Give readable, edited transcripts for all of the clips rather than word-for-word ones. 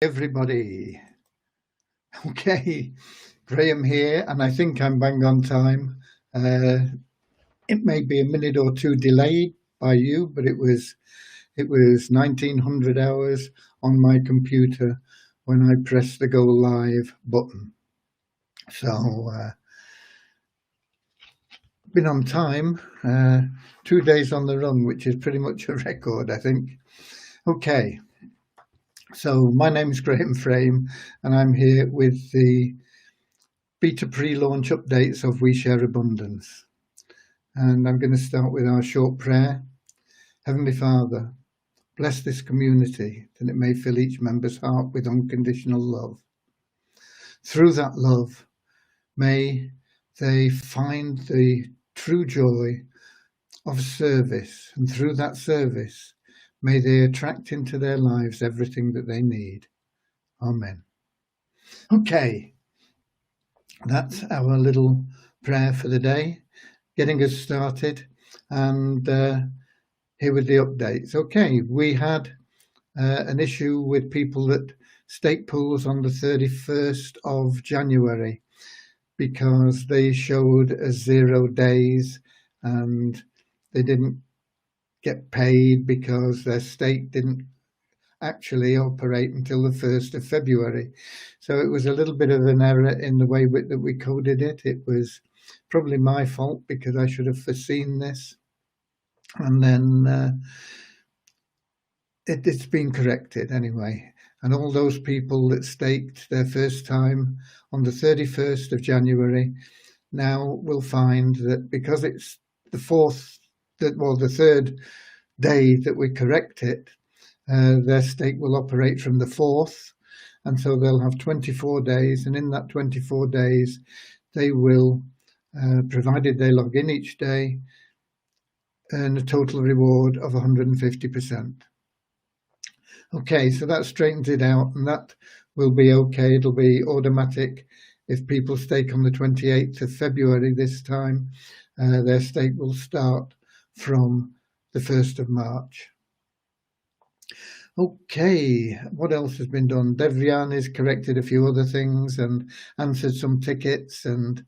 Everybody. Okay, Graham here, and I think I'm bang on time. It may be a minute or two delayed by you, but it was 1900 hours on my computer when I pressed the go live button. So been on time, 2 days on the run, which is pretty much a record, I think. Okay. So my name is Graham Frame, and I'm here with the beta pre-launch updates of We Share Abundance. And I'm going to start with our short prayer. Heavenly Father, bless this community that it may fill each member's heart with unconditional love. Through that love, may they find the true joy of service, and through that service, may they attract into their lives everything that they need. Amen. Okay, that's our little prayer for the day, getting us started, and here with the updates. Okay, we had an issue with people that stake pools on the 31st of January because they showed as 0 days and they didn't get paid because their stake didn't actually operate until the 1st of February. So it was a little bit of an error in the way that we coded it. It was probably my fault because I should have foreseen this. And then it's been corrected anyway. And all those people that staked their first time on the 31st of January now will find that because it's the third day that we correct it, their stake will operate from the 4th, and so they'll have 24 days, and in that 24 days they will, provided they log in each day, earn a total reward of 150%. Okay, so that straightens it out, and that will be okay. It'll be automatic. If people stake on the 28th of February this time, their stake will start from the 1st of March. Okay, what else has been done? Devyan has corrected a few other things and answered some tickets, and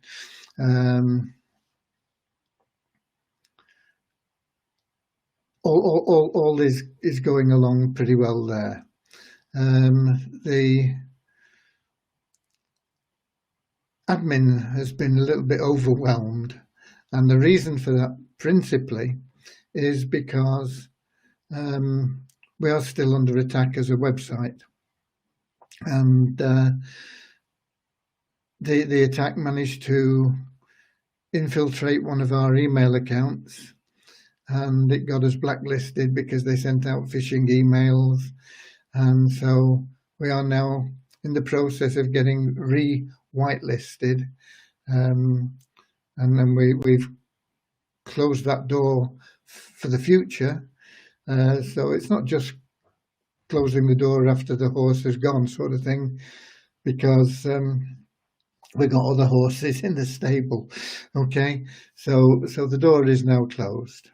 all is going along pretty well there. The admin has been a little bit overwhelmed, and the reason for that principally is because we are still under attack as a website, and the attack managed to infiltrate one of our email accounts, and it got us blacklisted because they sent out phishing emails, and so we are now in the process of getting whitelisted, and then we've closed that door for the future. So it's not just closing the door after the horse has gone sort of thing, because we've got other horses in the stable. Okay, so the door is now closed.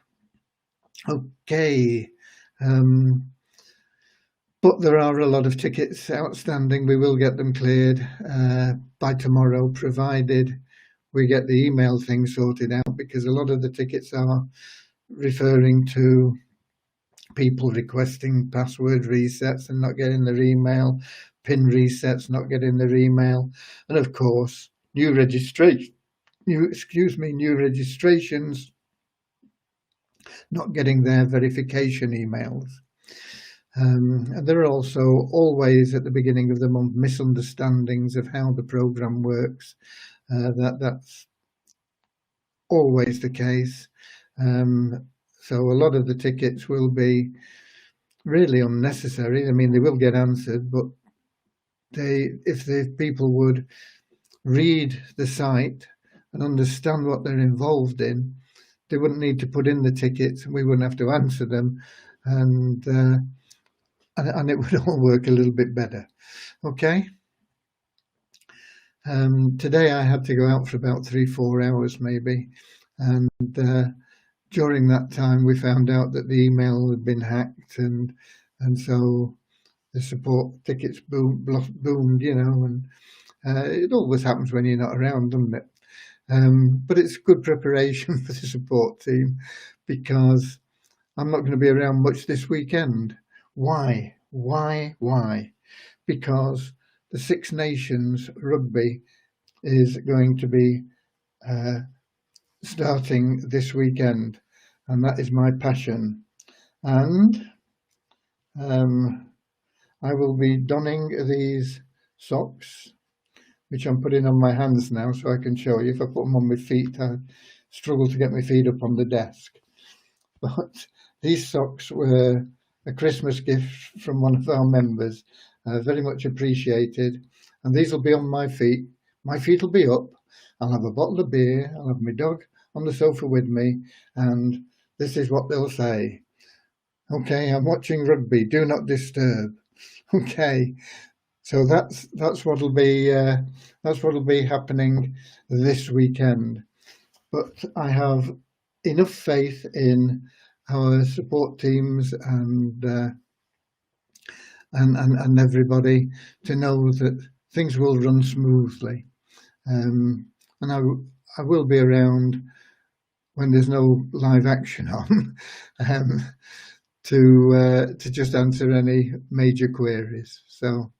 Okay, but there are a lot of tickets outstanding. We will get them cleared by tomorrow, provided we get the email thing sorted out, because a lot of the tickets are referring to people requesting password resets and not getting their email, PIN resets, not getting their email, and of course new registrations not getting their verification emails. And there are also always at the beginning of the month misunderstandings of how the program works. That's always the case. So a lot of the tickets will be really unnecessary. I mean, they will get answered, but if the people would read the site and understand what they're involved in, they wouldn't need to put in the tickets, and we wouldn't have to answer them, and it would all work a little bit better. Okay. Today I had to go out for about 3-4 hours maybe, and during that time we found out that the email had been hacked, and so the support tickets boomed, you know, and it always happens when you're not around, doesn't it? But it's good preparation for the support team, because I'm not going to be around much this weekend. Why? Why? Because the Six Nations rugby is going to be starting this weekend, and that is my passion. And I will be donning these socks, which I'm putting on my hands now so I can show you. If I put them on my feet, I struggle to get my feet up on the desk. But these socks were a Christmas gift from one of our members, very much appreciated. And these will be on my feet. My feet will be up. I'll have a bottle of beer. I'll have my dog on the sofa with me. And this is what they'll say. Okay, I'm watching rugby. Do not disturb. Okay, so that's what'll be happening this weekend. But I have enough faith in our support teams and everybody to know that things will run smoothly. And I will be around when there's no live action on to just answer any major queries. So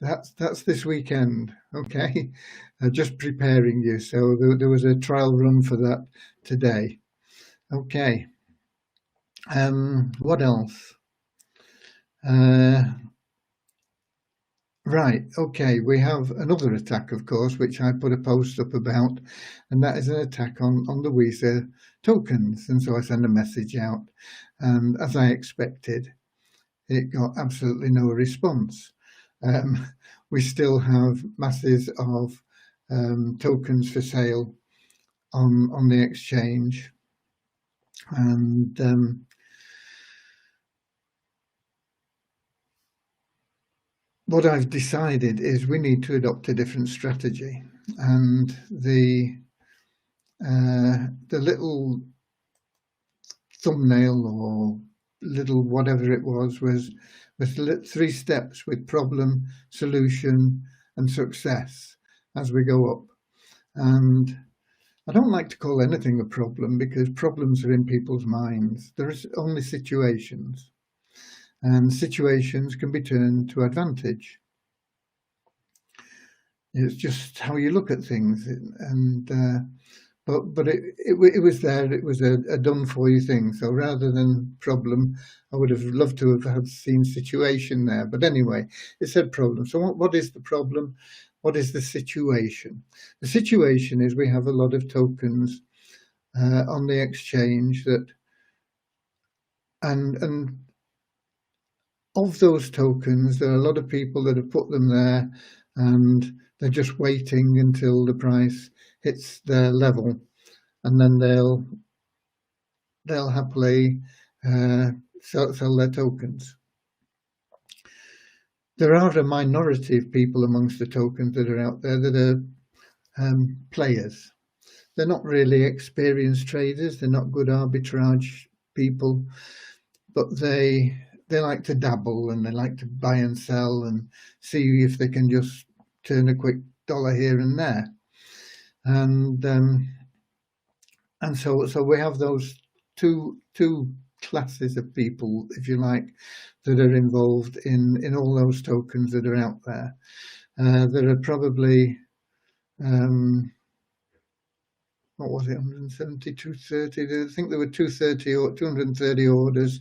that's this weekend, okay? Just preparing you. So there was a trial run for that today. Okay. What else? Right, okay, we have another attack, of course, which I put a post up about, and that is an attack on the Weezer tokens. And so I send a message out, and as I expected, it got absolutely no response. We still have masses of tokens for sale on the exchange, and what I've decided is we need to adopt a different strategy, and the little thumbnail or little whatever it was 3 steps with problem, solution, and success as we go up. And I don't like to call anything a problem, because problems are in people's minds. There is only situations, and situations can be turned to advantage. It's just how you look at things, and but it was there. It was a done for you thing. So rather than problem, I would have loved to have seen situation there. But anyway, it said problem. So what is the problem? What is the situation? The situation is we have a lot of tokens on the exchange that, and of those tokens, there are a lot of people that have put them there, and they're just waiting until the price hits their level, and then they'll happily sell their tokens. There are a minority of people amongst the tokens that are out there that are players. They're not really experienced traders. They're not good arbitrage people, but they like to dabble, and they like to buy and sell and see if they can just turn a quick dollar here and there. And so we have those two classes of people, if you like, that are involved in all those tokens that are out there. There are probably what was it, 170, 230? I think there were 230 or 230 orders,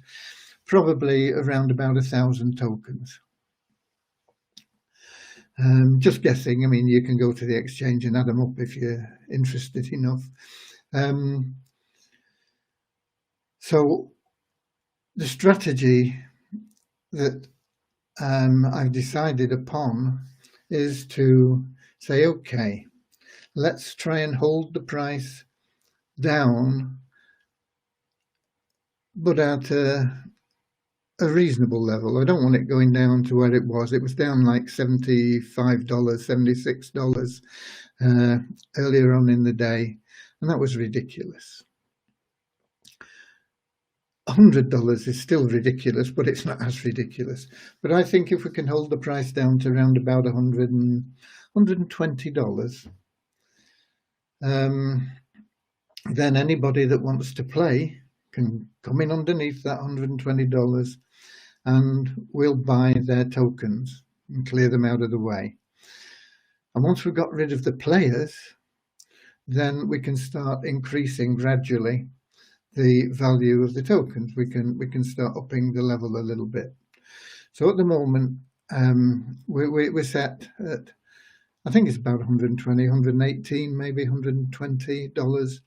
probably around about 1,000 tokens. Just guessing. I mean, you can go to the exchange and add them up if you're interested enough. So the strategy that I've decided upon is to say, okay, let's try and hold the price down, but at a reasonable level. I don't want it going down to where it was. It was down like $75, $76 earlier on in the day, and that was ridiculous. $100 is still ridiculous, but it's not as ridiculous. But I think if we can hold the price down to around about $120, then anybody that wants to play can come in underneath that $120 and we'll buy their tokens and clear them out of the way. And once we've got rid of the players, then we can start increasing gradually the value of the tokens. We can start upping the level a little bit. So at the moment, we're set at, I think it's about 120, 118, maybe $120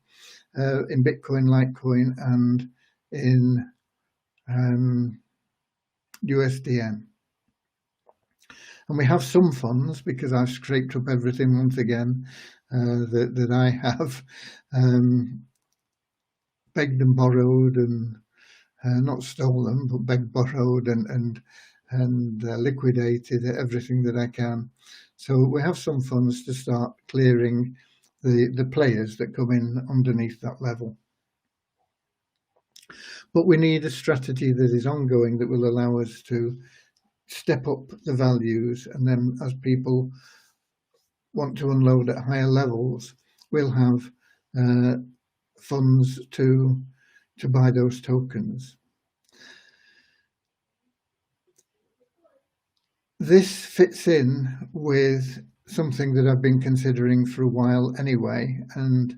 in Bitcoin, Litecoin, and in USDN. And we have some funds, because I've scraped up everything once again that I have begged and borrowed, and not stolen, but begged, borrowed, and liquidated everything that I can. So we have some funds to start clearing the players that come in underneath that level. But we need a strategy that is ongoing that will allow us to step up the values, and then as people want to unload at higher levels, we'll have funds to buy those tokens. This fits in with something that I've been considering for a while anyway, and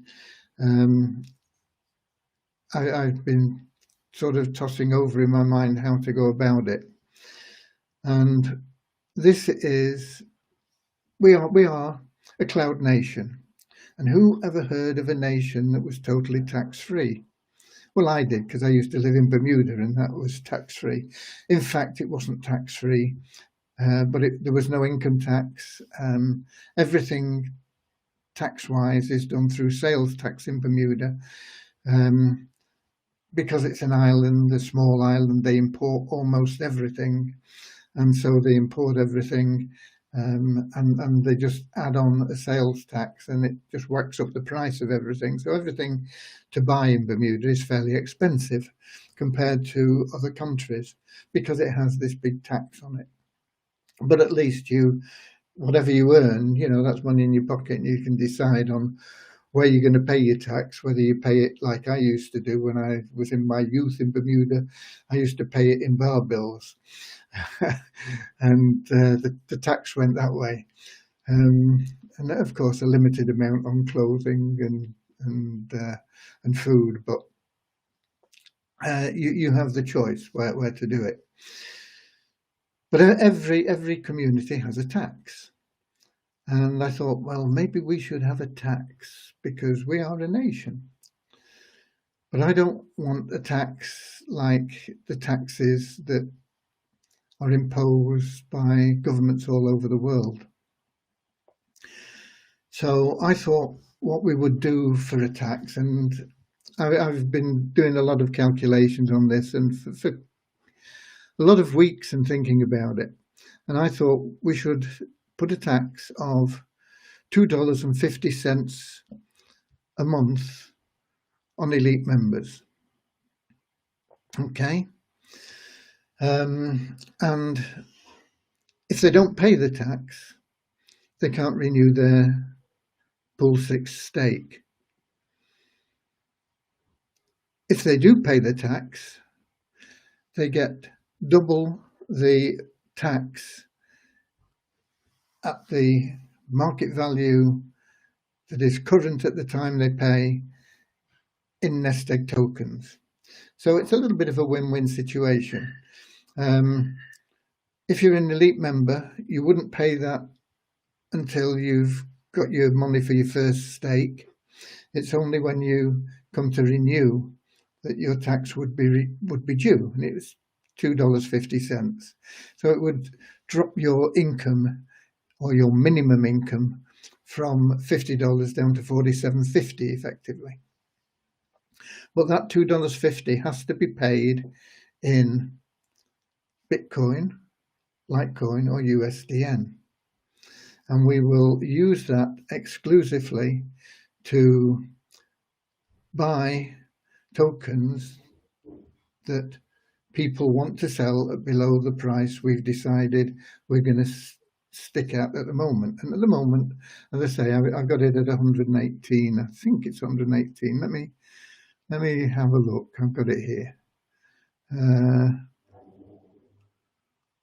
I've been sort of tossing over in my mind how to go about it. And this is, we are a cloud nation. And who ever heard of a nation that was totally tax-free? Well, I did, because I used to live in Bermuda, and that was tax-free. In fact, it wasn't tax-free, but there was no income tax. Everything tax-wise is done through sales tax in Bermuda. Because it's an island, a small island, they import almost everything. And so they import everything, and they just add on a sales tax, and it just works up the price of everything. So everything to buy in Bermuda is fairly expensive compared to other countries, because it has this big tax on it. But at least whatever you earn, that's money in your pocket, and you can decide on where you're going to pay your tax, whether you pay it like I used to do when I was in my youth in Bermuda. I used to pay it in bar bills. And the tax went that way, and of course a limited amount on clothing and food, but you have the choice where to do it. But every community has a tax, and I thought, well, maybe we should have a tax because we are a nation. But I don't want a tax like the taxes that are imposed by governments all over the world. So I thought what we would do for a tax, and I've been doing a lot of calculations on this, and for a lot of weeks and thinking about it. And I thought we should put a tax of $2.50 a month on elite members. Okay. And if they don't pay the tax, they can't renew their Pool 6 stake. If they do pay the tax, they get double the tax at the market value that is current at the time they pay in nest egg tokens. So it's a little bit of a win-win situation. If you're an elite member, you wouldn't pay that until you've got your money for your first stake. It's only when you come to renew that your tax would be due, and it was $2.50. So it would drop your income, or your minimum income, from $50 down to $47.50 effectively. But that $2.50 has to be paid in Bitcoin, Litecoin, or USDN. And we will use that exclusively to buy tokens that people want to sell at below the price we've decided we're going to stick at the moment. And at the moment, as I say, I've got it at 118. I think it's 118. Let me have a look. I've got it here.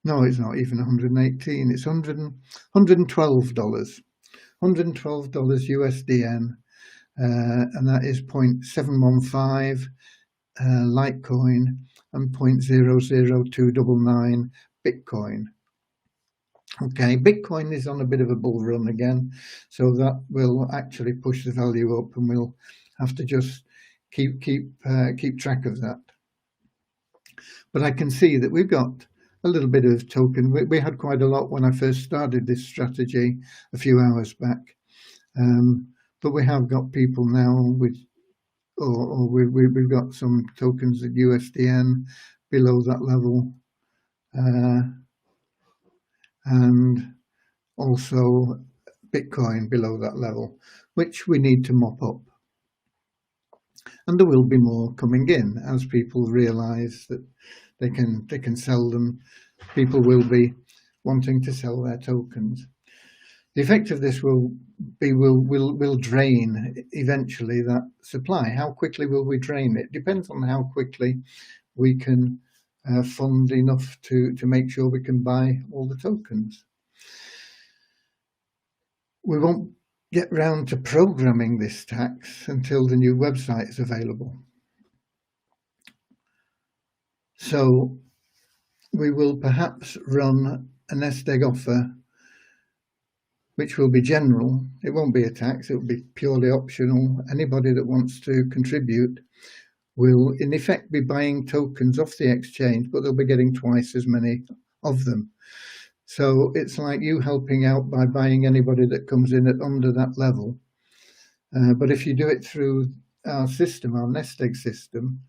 No, it's not even 118. It's $112. $112 USDN, and that is 0.715 Litecoin and 0.00299 Bitcoin. Okay, Bitcoin is on a bit of a bull run again, so that will actually push the value up, and we'll have to just keep track of that. But I can see that we've got a little bit of token. We had quite a lot when I first started this strategy a few hours back, but we have got people now with, or we've got some tokens at USDN below that level, and also Bitcoin below that level, which we need to mop up. And there will be more coming in as people realise that they can sell them. People will be wanting to sell their tokens. The effect of this will drain eventually that supply. How quickly will we drain it? Depends on how quickly we can fund enough to make sure we can buy all the tokens. We won't get round to programming this tax until the new website is available. So we will perhaps run a nest egg offer, which will be general. It won't be a tax, it will be purely optional. Anybody that wants to contribute will in effect be buying tokens off the exchange, but they'll be getting twice as many of them. So it's like you helping out by buying anybody that comes in at under that level. But if you do it through our system, our nest egg system,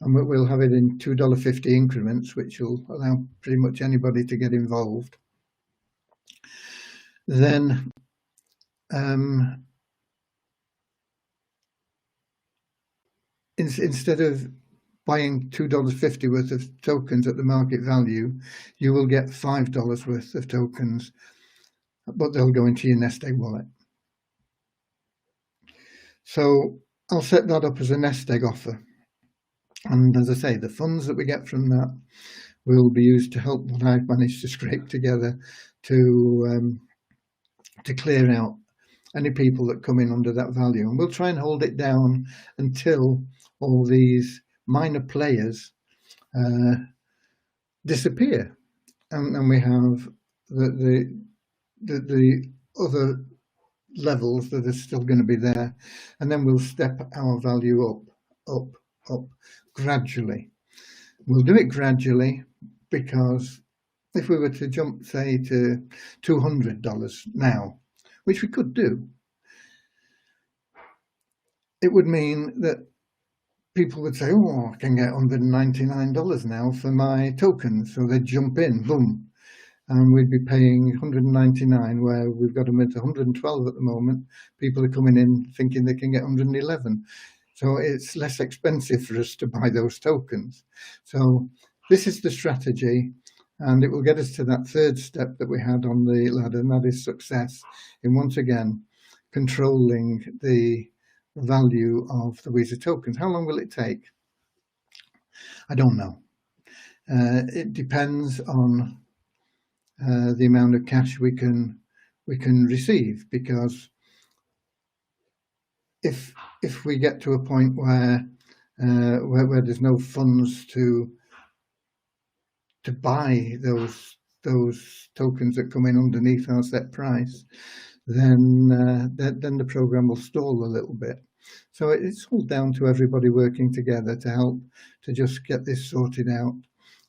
and we'll have it in $2.50 increments, which will allow pretty much anybody to get involved, then instead of buying $2.50 worth of tokens at the market value, you will get $5 worth of tokens, but they'll go into your nest egg wallet. So I'll set that up as a nest egg offer. And as I say, the funds that we get from that will be used to help what I've managed to scrape together to clear out any people that come in under that value. And we'll try and hold it down until all these minor players disappear, and we have the other levels that are still going to be there, and then we'll step our value up gradually. We'll do it gradually because if we were to jump, say, to $200 now, which we could do, it would mean that people would say, oh, I can get $199 now for my tokens. So they'd jump in, boom, and we'd be paying $199 where we've got them at $112 at the moment. People are coming in thinking they can get $111. So it's less expensive for us to buy those tokens. So this is the strategy, and it will get us to that third step that we had on the ladder, and that is success in, once again, controlling the value of the Weezer tokens. How long will it take? I don't know. It depends on the amount of cash we can receive, because if we get to a point where there's no funds to buy those tokens that come in underneath our set price, then the program will stall a little bit. So it's all down to everybody working together to help to just get this sorted out.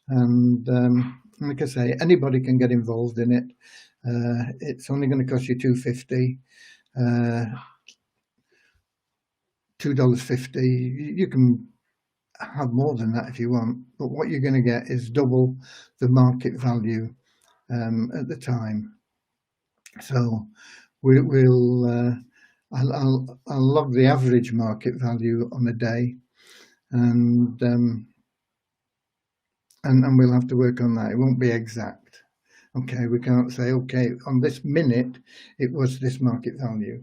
And like I say, anybody can get involved in it. It's only going to cost you $2.50, $2.50. You can have more than that if you want, but what you're going to get is double the market value at the time. So I'll log the average market value on a day, and we'll have to work on that. It won't be exact. Okay, we can't say, okay, on this minute it was this market value,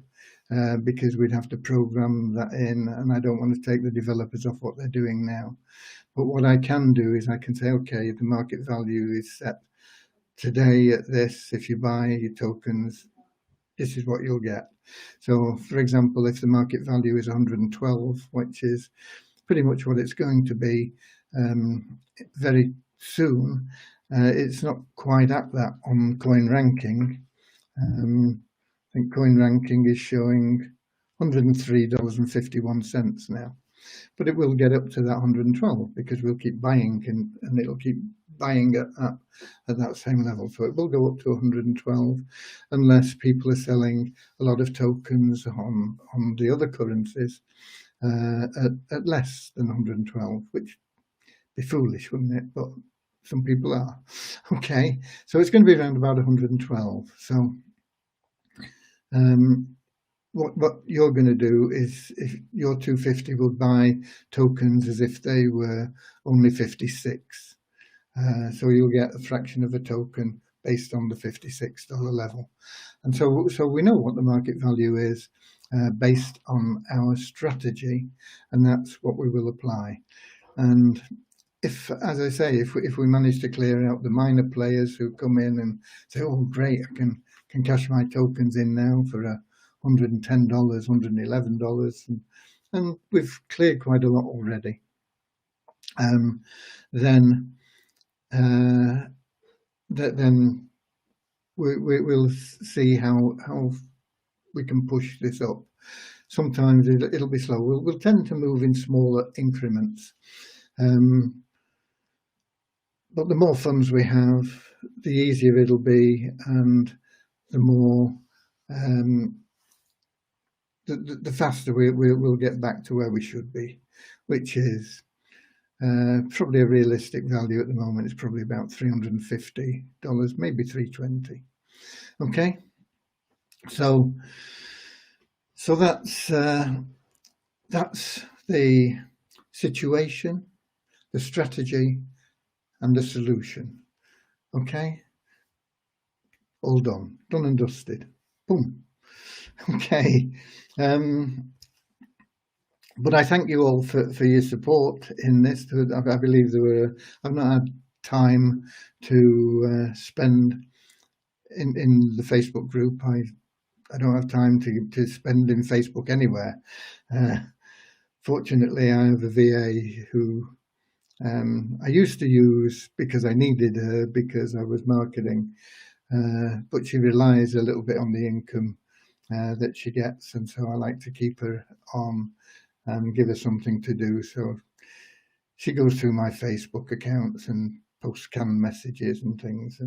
because we'd have to program that in, and I don't want to take the developers off what they're doing now. But what I can do is I can say, okay, the market value is set today at this. If you buy your tokens, this is what you'll get. So, for example, if the market value is 112, which is pretty much what it's going to be very soon, it's not quite at that on CoinRanking. I think CoinRanking is showing $103.51 now, but it will get up to that 112 because we'll keep buying, and it'll keep buying at that same level. So it will go up to 112 unless people are selling a lot of tokens on the other currencies at less than 112, which would be foolish, wouldn't it? But some people are. Okay, so it's going to be around about 112. So what you're going to do is, if your 250 will buy tokens as if they were only 56. So you'll get a fraction of a token based on the $56 level. And so we know what the market value is based on our strategy, and that's what we will apply. And if, as I say, if we manage to clear out the minor players who come in and say, oh, great, I can cash my tokens in now for $110, $111, and we've cleared quite a lot already, then we'll see how we can push this up. Sometimes it'll be slow. We'll tend to move in smaller increments. But the more funds we have, the easier it'll be, and the more the faster we'll get back to where we should be, which is probably a realistic value at the moment. It's probably about $350, maybe $320. Okay, so that's the situation, the strategy, and the solution. Okay, all done and dusted. Boom. Okay, but I thank you all for your support in this. I believe I've not had time to spend in the Facebook group. I don't have time to spend in Facebook anywhere. Fortunately, I have a VA who I used to use because I needed her because I was marketing, but she relies a little bit on the income that she gets, and so I like to keep her on and give her something to do. So she goes through my Facebook accounts and posts canned messages and things,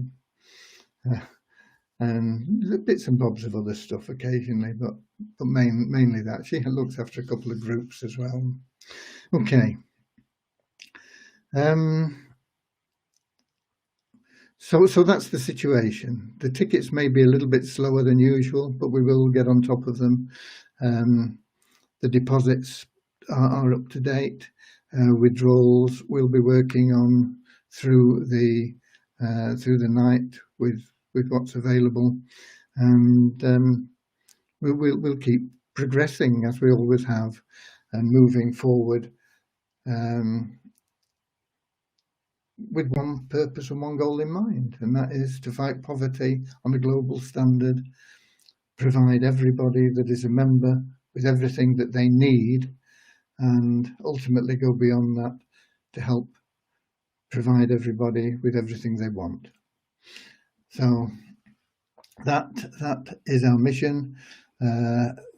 and bits and bobs of other stuff occasionally, but mainly that. She looks after a couple of groups as well. Okay. So that's the situation. The tickets may be a little bit slower than usual, but we will get on top of them. The deposits are up to date. Withdrawals we'll be working on through the night with what's available, and we'll keep progressing as we always have, and moving forward with one purpose and one goal in mind, and that is to fight poverty on a global standard, provide everybody that is a member with everything that they need, and ultimately go beyond that to help provide everybody with everything they want. So that is our mission.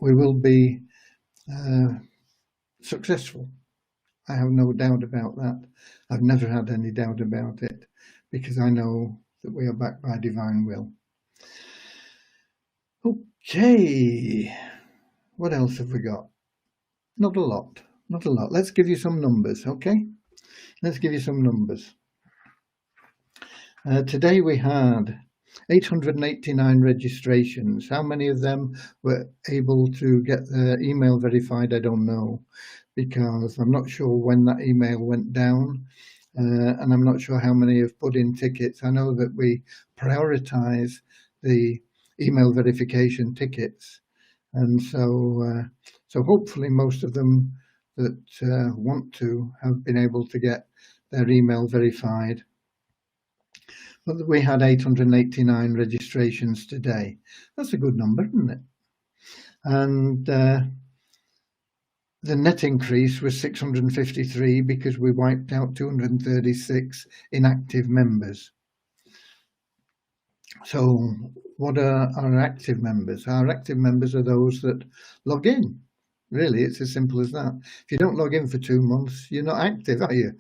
We will be successful. I have no doubt about that. I've never had any doubt about it, because I know that we are backed by divine will. Okay, what else have we got? Not a lot. Let's give you some numbers, okay? Let's give you some numbers. Today we had 889 registrations. How many of them were able to get their email verified? I don't know, because I'm not sure when that email went down, and I'm not sure how many have put in tickets. I know that we prioritize the email verification tickets, and so hopefully most of them that want to have been able to get their email verified. But we had 889 registrations today. That's a good number, isn't it? And the net increase was 653 because we wiped out 236 inactive members. So what are our active members? Our active members are those that log in. Really, it's as simple as that. If you don't log in for 2 months, you're not active, are you?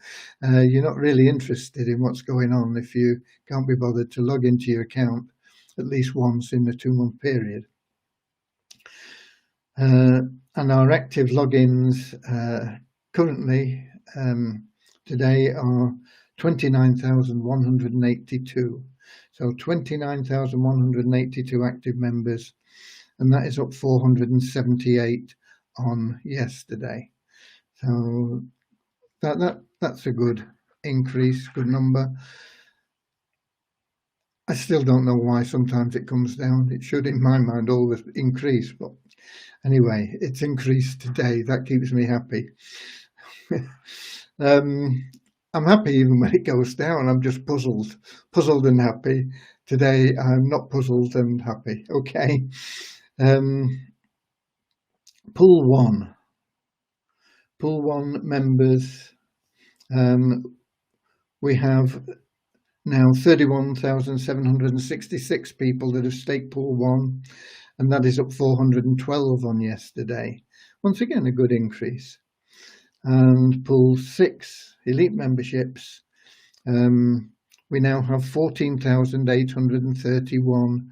You're not really interested in what's going on if you can't be bothered to log into your account at least once in the 2-month period. And our active logins currently today are 29,182. So 29,182 active members, and that is up 478 on yesterday. So that's a good increase, good number. I still don't know why sometimes it comes down. It should, in my mind, always increase. But anyway, it's increased today. That keeps me happy. I'm happy even when it goes down. I'm just puzzled and happy. Today, I'm not puzzled and happy. Okay. Pool one members. We have now 31,766 people that have staked Pool 1, and that is up 412 on yesterday. Once again, a good increase. And Pool 6 elite memberships, we now have 14,831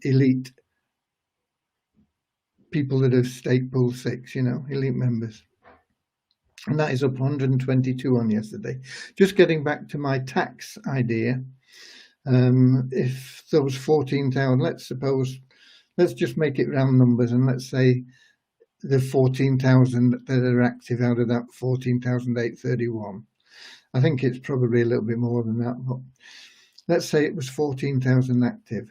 elite people that have staked Pool 6, elite members. And that is up 122 on yesterday. Just getting back to my tax idea, if those 14,000, let's just make it round numbers, and let's say the 14,000 that are active out of that 14,831. I think it's probably a little bit more than that, but let's say it was 14,000 active.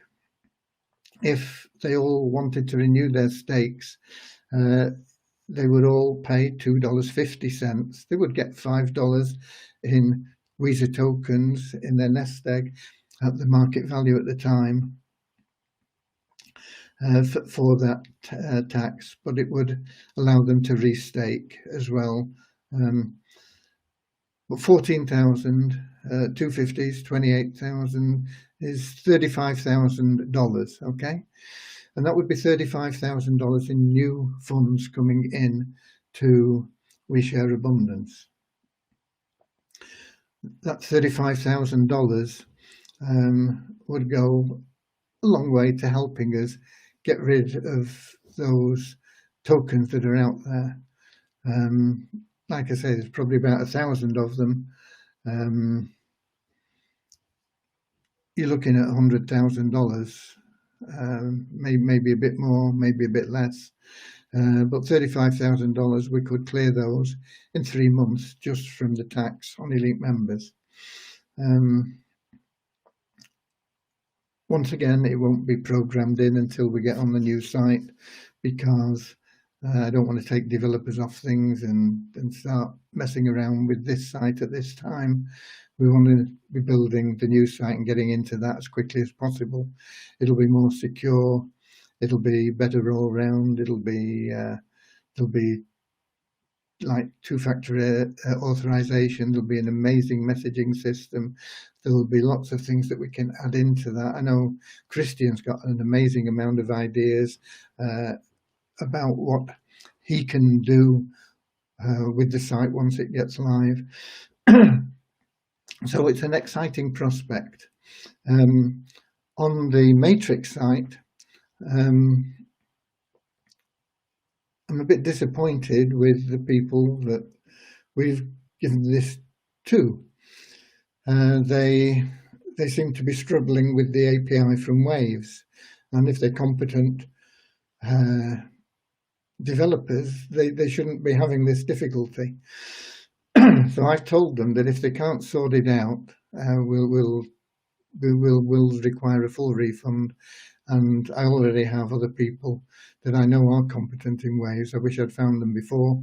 If they all wanted to renew their stakes, they would all pay $2.50. They would get $5 in Visa tokens in their nest egg at the market value at the time for that tax, but it would allow them to restake as well. But 14,000, 250s, 28,000 is $35,000, okay? And that would be $35,000 in new funds coming in to We Share Abundance. That $35,000 would go a long way to helping us get rid of those tokens that are out there. Like I say, there's probably about 1,000 of them. You're looking at $100,000. Maybe a bit more, maybe a bit less, but $35,000 we could clear those in 3 months just from the tax on elite members. Once again, it won't be programmed in until we get on the new site, because I don't want to take developers off things and start messing around with this site at this time. We want to be building the new site and getting into that as quickly as possible. It'll be more secure. It'll be better all round. There'll be like two-factor authorization. There'll be an amazing messaging system. There'll be lots of things that we can add into that. I know Christian's got an amazing amount of ideas about what he can do with the site once it gets live. So it's an exciting prospect. On the Matrix site, I'm a bit disappointed with the people that we've given this to. They seem to be struggling with the API from Waves, and if they're competent, developers, they shouldn't be having this difficulty. So I've told them that if they can't sort it out, we'll require a full refund. And I already have other people that I know are competent in Waves. I wish I'd found them before.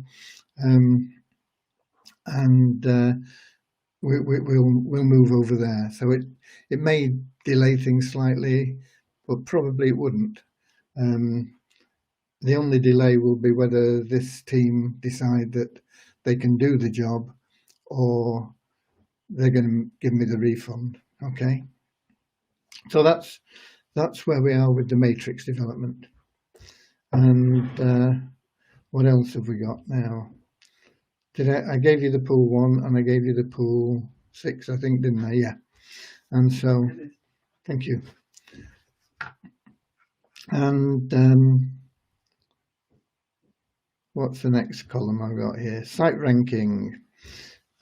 We'll move over there. So it may delay things slightly, but probably it wouldn't. The only delay will be whether this team decide that they can do the job, or they're going to give me the refund. Okay. So that's where we are with the matrix development. And what else have we got now? I gave you the pool 1 and I gave you the pool 6, I think, didn't I? Yeah. And so, thank you. And what's the next column I've got here? Site ranking.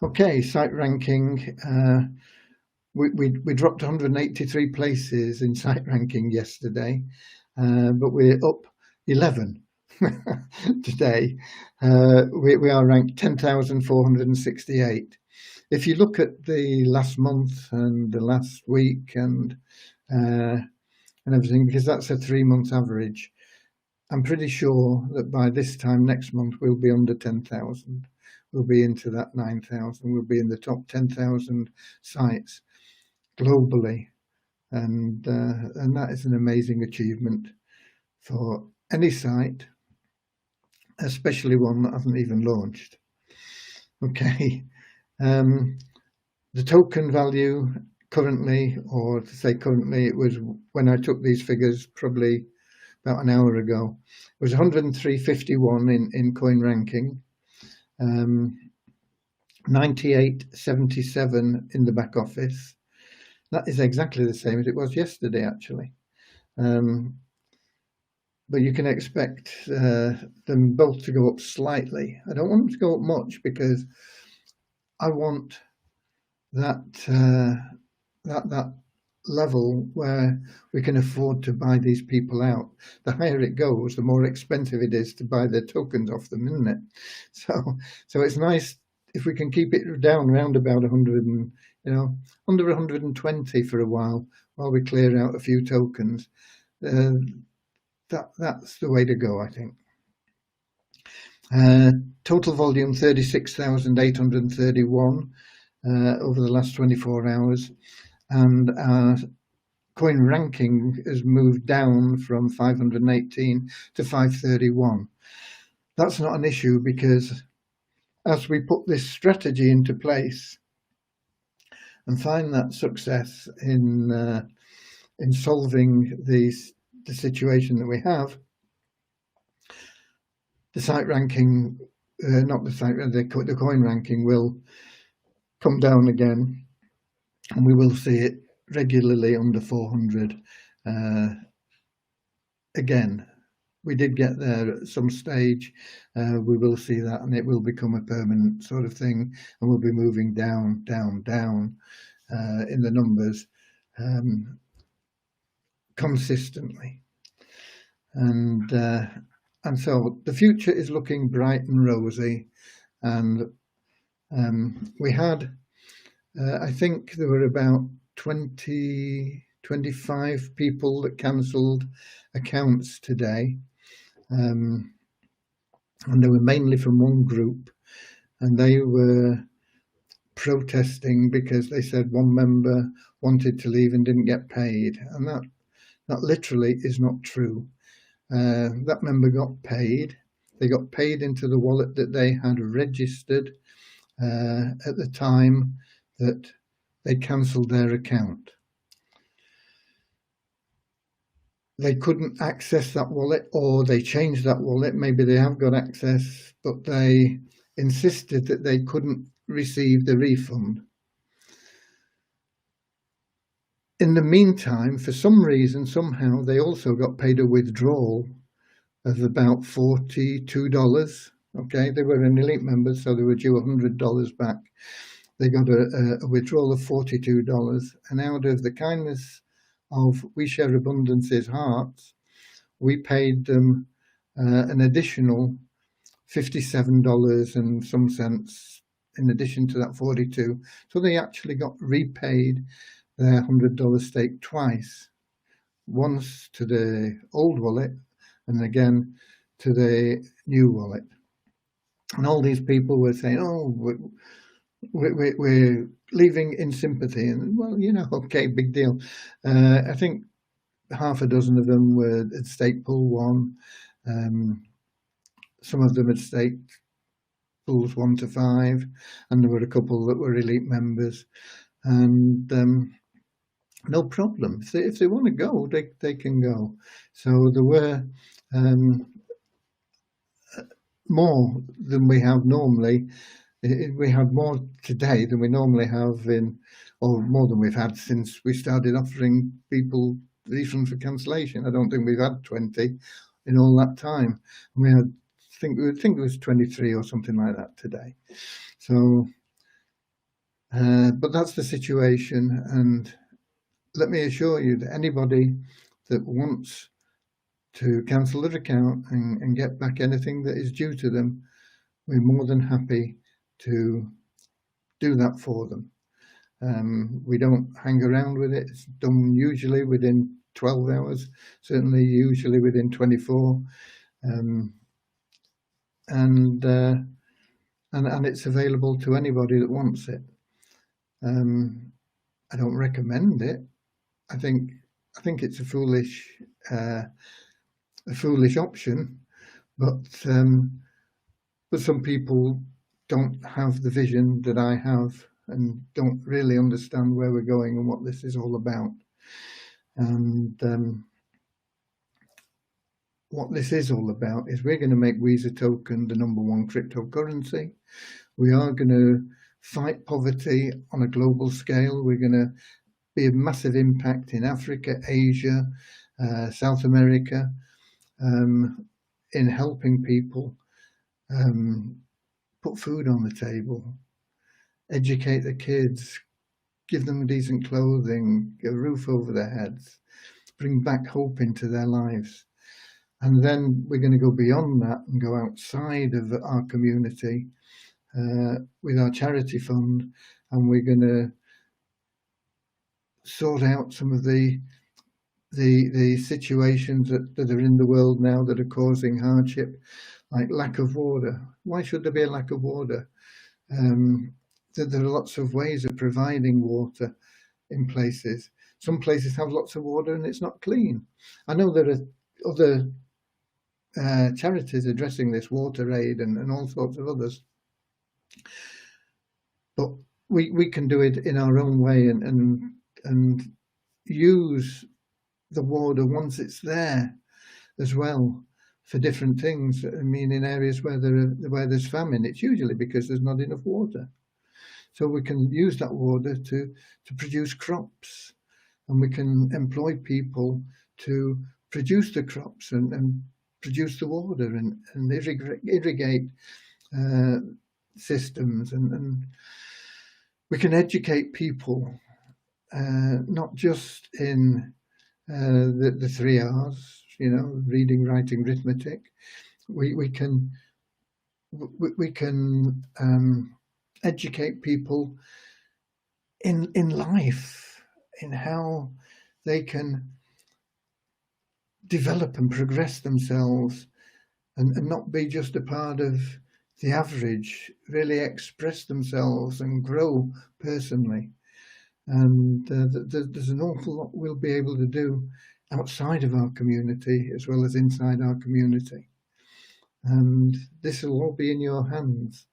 Okay, site ranking. We dropped 183 places in site ranking yesterday, but we're up 11 today. We are ranked 10,468. If you look at the last month and the last week and everything, because that's a 3-month average, I'm pretty sure that by this time next month we'll be under 10,000. We'll be into that 9,000. We'll be in the top 10,000 sites globally, and that is an amazing achievement for any site, especially one that hasn't even launched. Okay, the token value currently, or to say currently, it was when I took these figures probably about an hour ago, it was 103.51 in coin ranking, 98.77 in the back office. That is exactly the same as it was yesterday, actually. But you can expect them both to go up slightly. I don't want them to go up much because I want that level where we can afford to buy these people out. The higher it goes, the more expensive it is to buy their tokens off them, isn't it? So it's nice if we can keep it down around about 100 and, under 120 for a while we clear out a few tokens. That's the way to go, I think. Total volume 36,831 over the last 24 hours. And our coin ranking has moved down from 518 to 531. That's not an issue because as we put this strategy into place and find that success in solving the situation that we have, the site ranking, the coin ranking will come down again, and we will see it regularly under 400 again. We did get there at some stage. We will see that, and it will become a permanent sort of thing, and we'll be moving down in the numbers consistently. And so the future is looking bright and rosy. And we had, I think there were about 25 people that cancelled accounts today. And they were mainly from one group, and they were protesting because they said one member wanted to leave and didn't get paid, and that literally is not true. That member got paid. They got paid into the wallet that they had registered at the time that they cancelled their account. They couldn't access that wallet, or they changed that wallet. Maybe they have got access, but they insisted that they couldn't receive the refund. In the meantime, for some reason, somehow, they also got paid a withdrawal of about $42. Okay, they were an elite member, so they were due $100 back. They got a withdrawal of $42, and out of the kindness of We Share Abundance's hearts, we paid them an additional $57 and some cents in addition to that 42. So they actually got repaid their $100 stake twice, once to the old wallet and again to the new wallet. And all these people were saying, oh, we're leaving in sympathy. And well, okay, big deal. I think half a dozen of them were at stake pool 1. Some of them had staked pools 1 to 5, and there were a couple that were elite members. And no problem. If they want to go, they can go. So there were more than we have normally. We have more today than we normally have or more than we've had since we started offering people refunds for cancellation. I don't think we've had 20 in all that time. We had, I think it was 23 or something like that today. So, but that's the situation. And let me assure you that anybody that wants to cancel their account and get back anything that is due to them, we're more than happy to do that for them. We don't hang around with it. It's done usually within 12 hours, certainly usually within 24. And it's available to anybody that wants it. I don't recommend it. I think it's a foolish option, but some people don't have the vision that I have and don't really understand where we're going and what this is all about. And what this is all about is we're going to make Weezer token the #1 cryptocurrency. We are going to fight poverty on a global scale. We're going to be a massive impact in Africa, Asia, South America, in helping people put food on the table, educate the kids, give them decent clothing, a roof over their heads, bring back hope into their lives. And then we're going to go beyond that and go outside of our community with our charity fund, and we're going to sort out some of the situations that are in the world now that are causing hardship, like lack of water. Why should there be a lack of water? There are lots of ways of providing water in places. Some places have lots of water and it's not clean. I know there are other charities addressing this, Water Aid and all sorts of others. But we can do it in our own way and use the water once it's there as well for different things. I mean, in areas where there's famine, it's usually because there's not enough water. So we can use that water to produce crops, and we can employ people to produce the crops and produce the water and irrigate systems, and we can educate people, not just in the 3 R's, reading, writing, arithmetic. We can educate people in life, in how they can develop and progress themselves and not be just a part of the average, really express themselves and grow personally. And there's an awful lot we'll be able to do outside of our community as well as inside our community. And this will all be in your hands.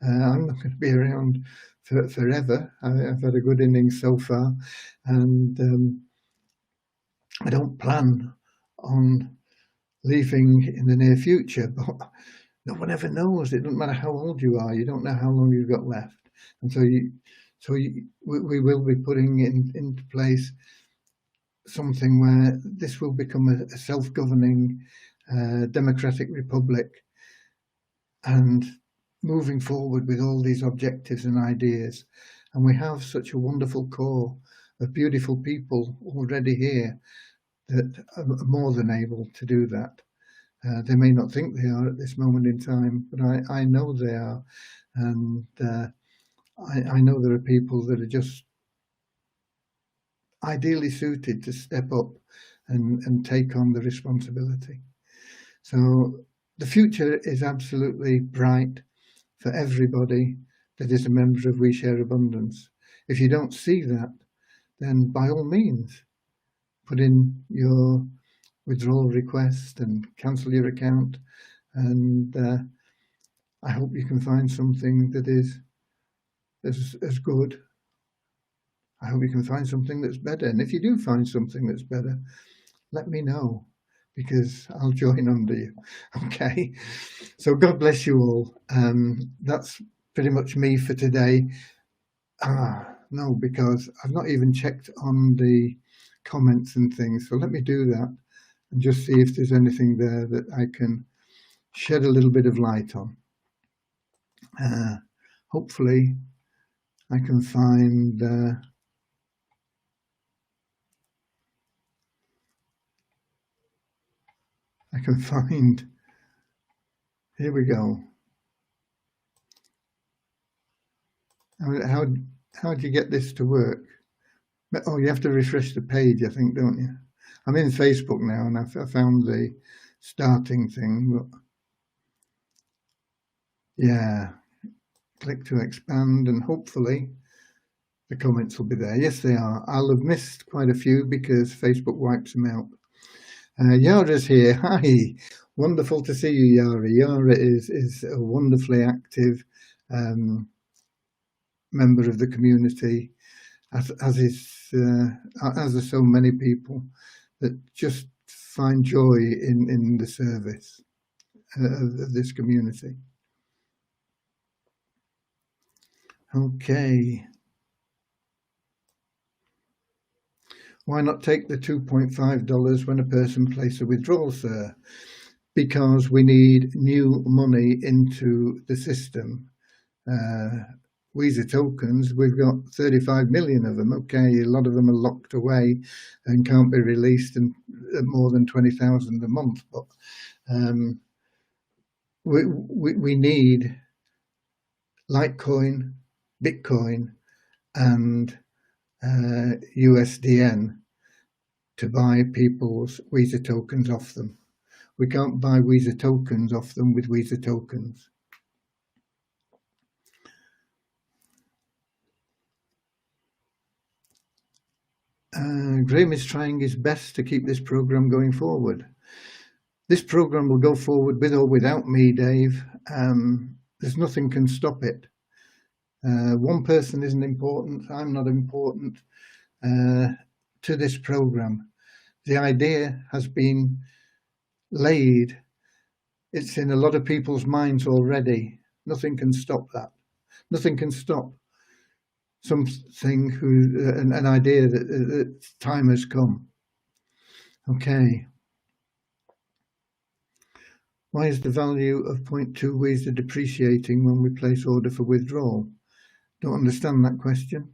I'm not going to be around forever. I've had a good innings so far, and I don't plan on leaving in the near future, but no one ever knows. It doesn't matter how old you are. You don't know how long you've got left. And so we will be putting into place something where this will become a self-governing democratic republic, and moving forward with all these objectives and ideas. And we have such a wonderful core of beautiful people already here that are more than able to do that. They may not think they are at this moment in time, but I know they are. And I know there are people that are just ideally suited to step up and take on the responsibility. So the future is absolutely bright for everybody that is a member of We Share Abundance. If you don't see that, then by all means, put in your withdrawal request and cancel your account. And I hope you can find something that is as good. I hope you can find something that's better. And if you do find something that's better, let me know, because I'll join under you. Okay. So God bless you all. That's pretty much me for today. No, because I've not even checked on the comments and things. So let me do that and just see if there's anything there that I can shed a little bit of light on. Hopefully I can find here we go. How do you get this to work? Oh, you have to refresh the page, I think, don't you? I'm in Facebook now, and I found the starting thing. But yeah, click to expand, and hopefully the comments will be there. Yes, they are. I'll have missed quite a few because Facebook wipes them out. Yara's here. Hi, wonderful to see you, Yara. Yara is a wonderfully active member of the community, as are so many people that just find joy in the service of this community. Okay. Why not take the $2.5 when a person places a withdrawal, sir? Because we need new money into the system. Weezer tokens, we've got 35 million of them. Okay, a lot of them are locked away and can't be released at more than 20,000 a month. But we need Litecoin, Bitcoin, and USDN to buy people's Weezer tokens off them. We can't buy Weezer tokens off them with Weezer tokens. Graham is trying his best to keep this program going forward. This program will go forward with or without me, Dave. There's nothing can stop it. One person isn't important. I'm not important to this program. The idea has been laid. It's in a lot of people's minds already. Nothing can stop that. Nothing can stop something an idea that time has come. Okay. Why is the value of 0.2 Weezer depreciating when we place order for withdrawal? Don't understand that question.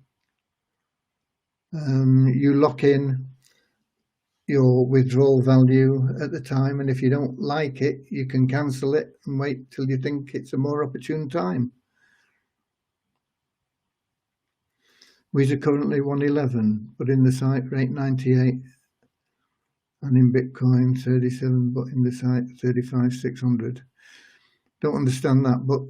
You lock in your withdrawal value at the time, and if you don't like it, you can cancel it and wait till you think it's a more opportune time. Weezer currently 111, but in the site rate 98, and in Bitcoin 37, but in the site 35,600. Don't understand that, but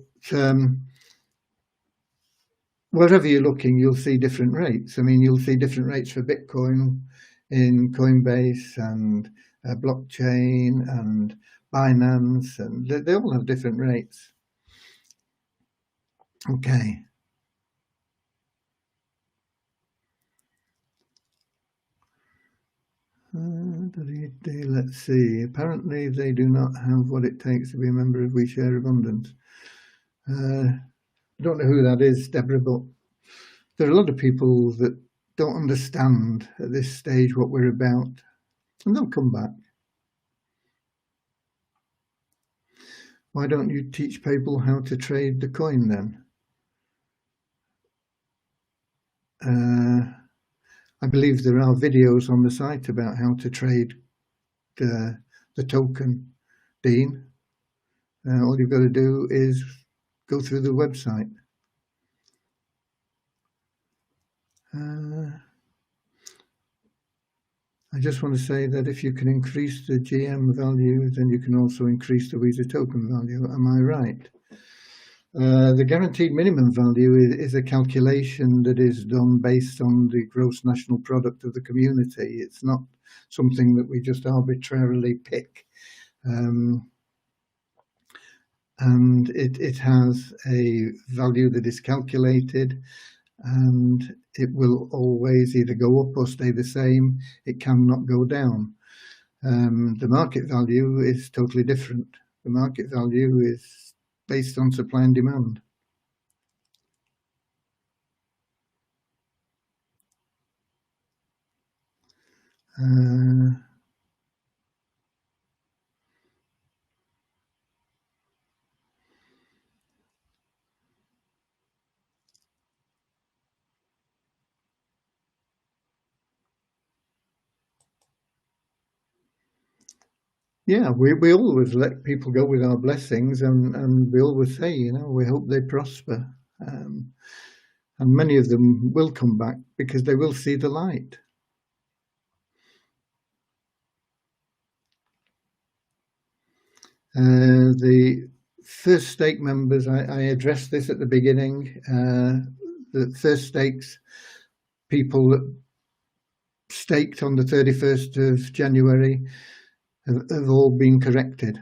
wherever you're looking, you'll see different rates. I mean, you'll see different rates for Bitcoin in Coinbase and blockchain and Binance, and they all have different rates. Okay. Let's see. Apparently, they do not have what it takes to be a member of We Share Abundance. I don't know who that is, Deborah, but there are a lot of people that don't understand at this stage what we're about, and they'll come back. Why don't you teach people how to trade the coin then? I believe there are videos on the site about how to trade the token Dean. All you've got to do is go through the website. I just want to say that if you can increase the GM value, then you can also increase the Visa token value. Am I right? The guaranteed minimum value is a calculation that is done based on the gross national product of the community. It's not something that we just arbitrarily pick. And it has a value that is calculated, and it will always either go up or stay the same. It cannot go down. The market value is totally different. The market value is based on supply and demand. Yeah, we always let people go with our blessings, and we always say, we hope they prosper. And many of them will come back because they will see the light. The First Stake members, I addressed this at the beginning. The First Stakes people that staked on the 31st of January have all been corrected.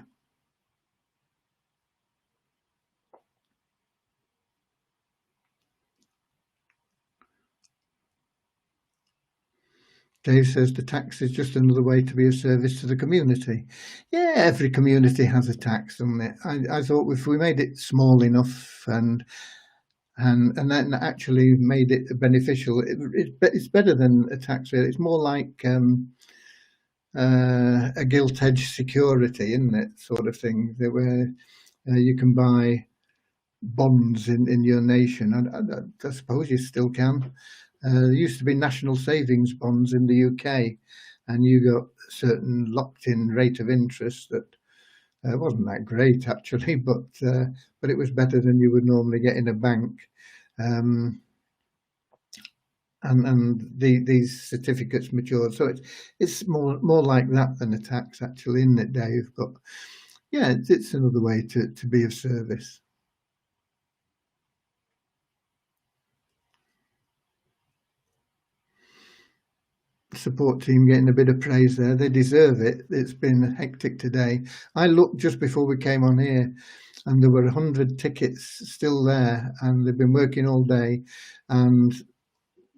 Dave says the tax is just another way to be of service to the community. Yeah, every community has a tax, doesn't it? I thought if we made it small enough and then actually made it beneficial, it's better than a tax rate. It's more like a gilt-edged security, isn't it? Sort of thing, where you can buy bonds in your nation. I suppose you still can. There used to be national savings bonds in the UK, and you got a certain locked-in rate of interest that wasn't that great actually, but it was better than you would normally get in a bank. And these certificates matured, so it's more like that than a tax actually, isn't it, Dave? But yeah, it's another way to be of service. Support team getting a bit of praise there. They deserve it. It's been hectic today. I looked just before we came on here, and there were 100 tickets still there, and they've been working all day, and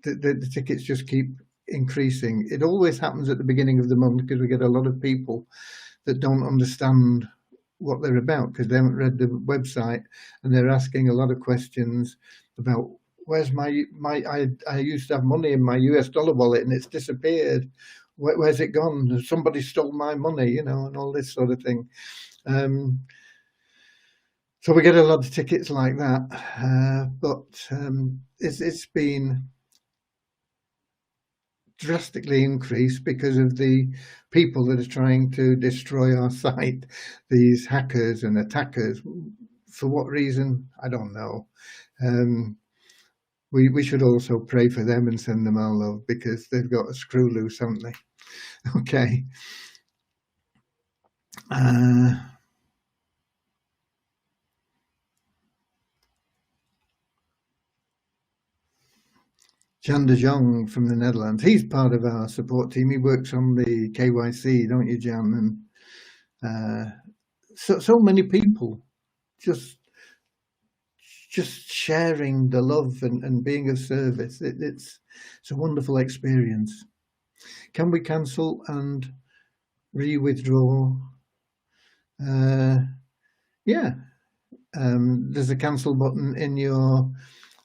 the tickets just keep increasing. It always happens at the beginning of the month because we get a lot of people that don't understand what they're about because they haven't read the website, and they're asking a lot of questions about where's my I used to have money in my US dollar wallet and it's disappeared. Where's it gone? Somebody stole my money, and all this sort of thing. So we get a lot of tickets like that, but it's been drastically increased because of the people that are trying to destroy our site, these hackers and attackers. For what reason? I don't know. We should also pray for them and send them our love because they've got a screw loose, haven't they? Okay. Jan de Jong from the Netherlands. He's part of our support team. He works on the KYC, don't you, Jan? And so many people just sharing the love and being of service. It's a wonderful experience. Can we cancel and re-withdraw? Yeah. There's a cancel button in your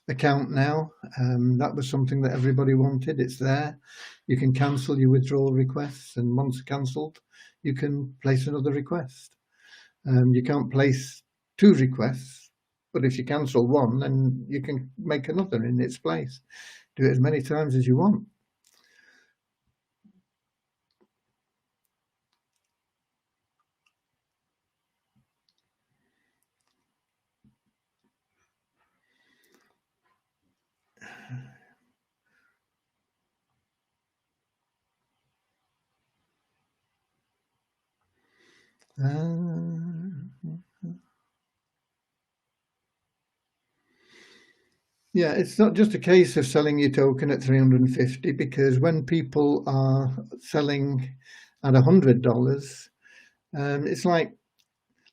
account now. That was something that everybody wanted. It's there. You can cancel your withdrawal requests, and once cancelled, you can place another request. You can't place two requests, but if you cancel one, then you can make another in its place. Do it as many times as you want. Yeah, it's not just a case of selling your token at 350, because when people are selling at $100, it's like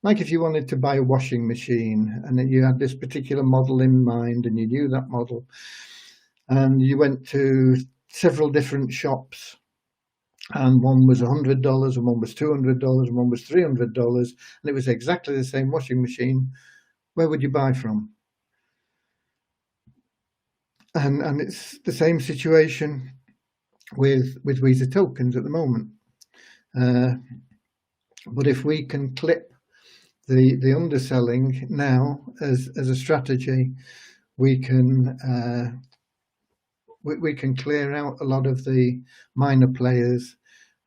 if you wanted to buy a washing machine and then you had this particular model in mind and you knew that model and you went to several different shops and one was $100 and one was $200 and one was $300 and it was exactly the same washing machine, where would you buy from? And it's the same situation with Visa tokens at the moment. But if we can clip the underselling now as a strategy, we can clear out a lot of the minor players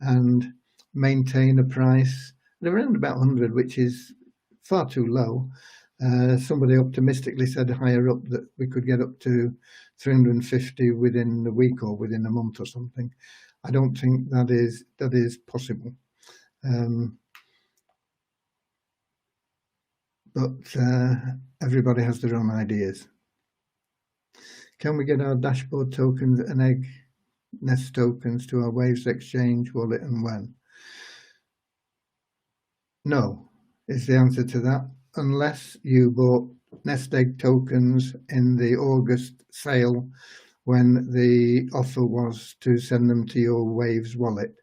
and maintain a price at around about 100, which is far too low. Somebody optimistically said higher up that we could get up to 350 within a week or within a month or something. I don't think that is possible. But everybody has their own ideas. Can we get our dashboard tokens and egg nest tokens to our Waves exchange wallet, and when? No, is the answer to that, unless you bought nest egg tokens in the August sale when the offer was to send them to your Waves wallet.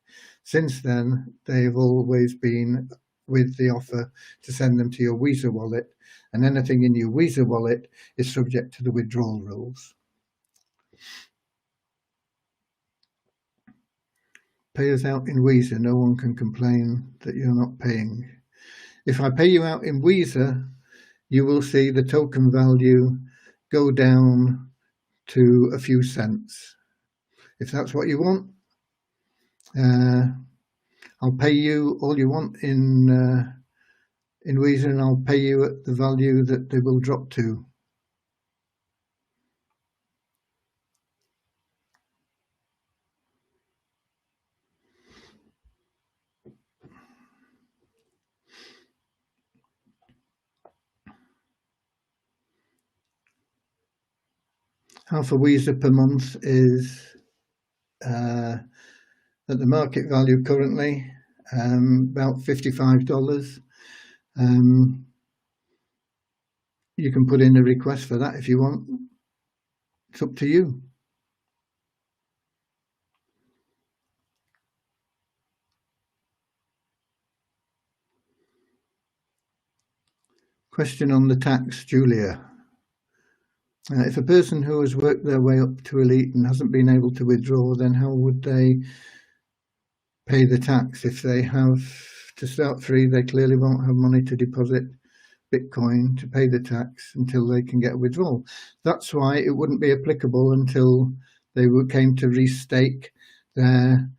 Since then, they've always been with the offer to send them to your Visa wallet, and anything in your Visa wallet is subject to the withdrawal rules. Pay us out in Visa, no one can complain that you're not paying. If I pay you out in Visa, you will see the token value go down to a few cents. If that's what you want, I'll pay you all you want in Visa, and I'll pay you at the value that they will drop to. Half a Visa per month is at the market value currently about $55. You can put in a request for that if you want. It's up to you. Question on the tax, Julia. If a person who has worked their way up to elite and hasn't been able to withdraw, then how would they pay the tax? If they have to start free, they clearly won't have money to deposit Bitcoin to pay the tax until they can get a withdrawal. That's why it wouldn't be applicable until they came to restake their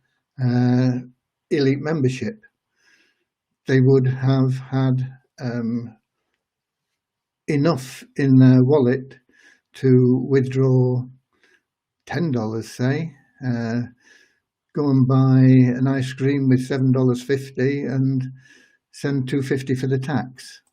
elite membership. They would have had enough in their wallet to withdraw $10, say, go and buy an ice cream with $7.50 and send $2.50 for the tax.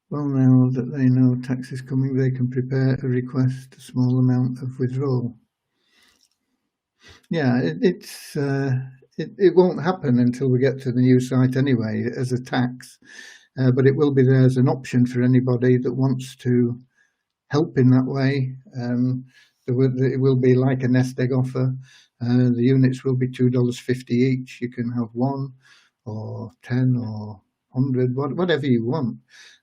Well, now that they know tax is coming, they can prepare a request, a small amount of withdrawal. Yeah, it won't happen until we get to the new site anyway, as a tax, but it will be there as an option for anybody that wants to help in that way. It will be like a nest egg offer. The units will be $2.50 each. You can have 1 or 10 or 100, whatever you want,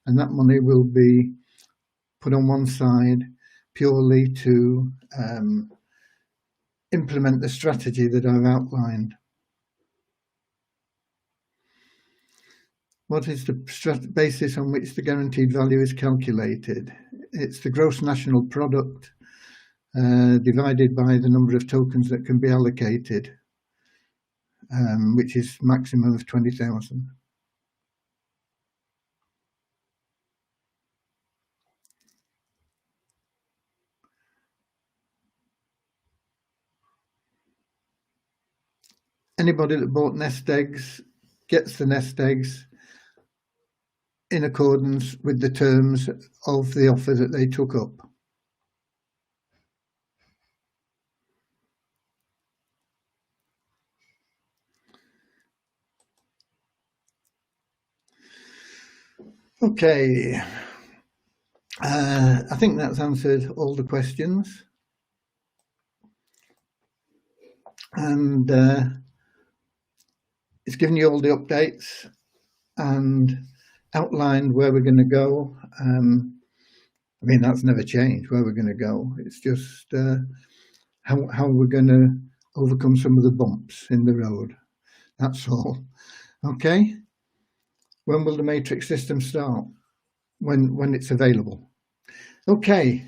and that money will be put on one side purely to implement the strategy that I've outlined. What is the basis on which the guaranteed value is calculated? It's the gross national product divided by the number of tokens that can be allocated, which is maximum of 20,000. anybody that bought nest eggs gets the nest eggs in accordance with the terms of the offer that they took up. Okay, I think that's answered all the questions, and it's given you all the updates and outlined where we're going to go. I mean, that's never changed, where we're going to go. It's just how we're going to overcome some of the bumps in the road. That's all. Okay. When will the matrix system start? When it's available. Okay,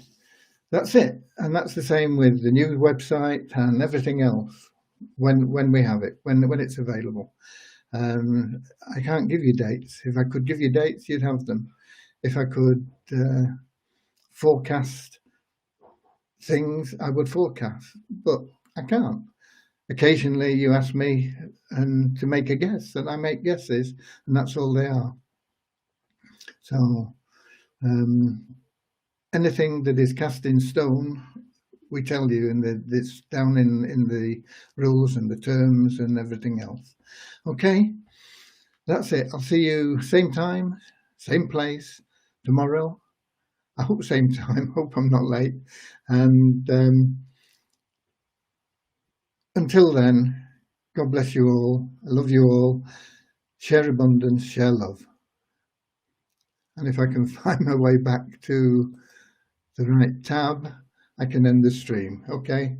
that's it. And that's the same with the new website and everything else. When we have it, when it's available. I can't give you dates. If I could give you dates, you'd have them. If I could forecast things, I would forecast, but I can't. Occasionally you ask me to make a guess, and I make guesses, and that's all they are. So anything that is cast in stone, we tell you, and it's down in the rules and the terms and everything else. Okay, that's it. I'll see you same time, same place tomorrow. I hope same time. Hope I'm not late. And until then, God bless you all. I love you all. Share abundance, share love. And if I can find my way back to the right tab, I can end the stream. Okay.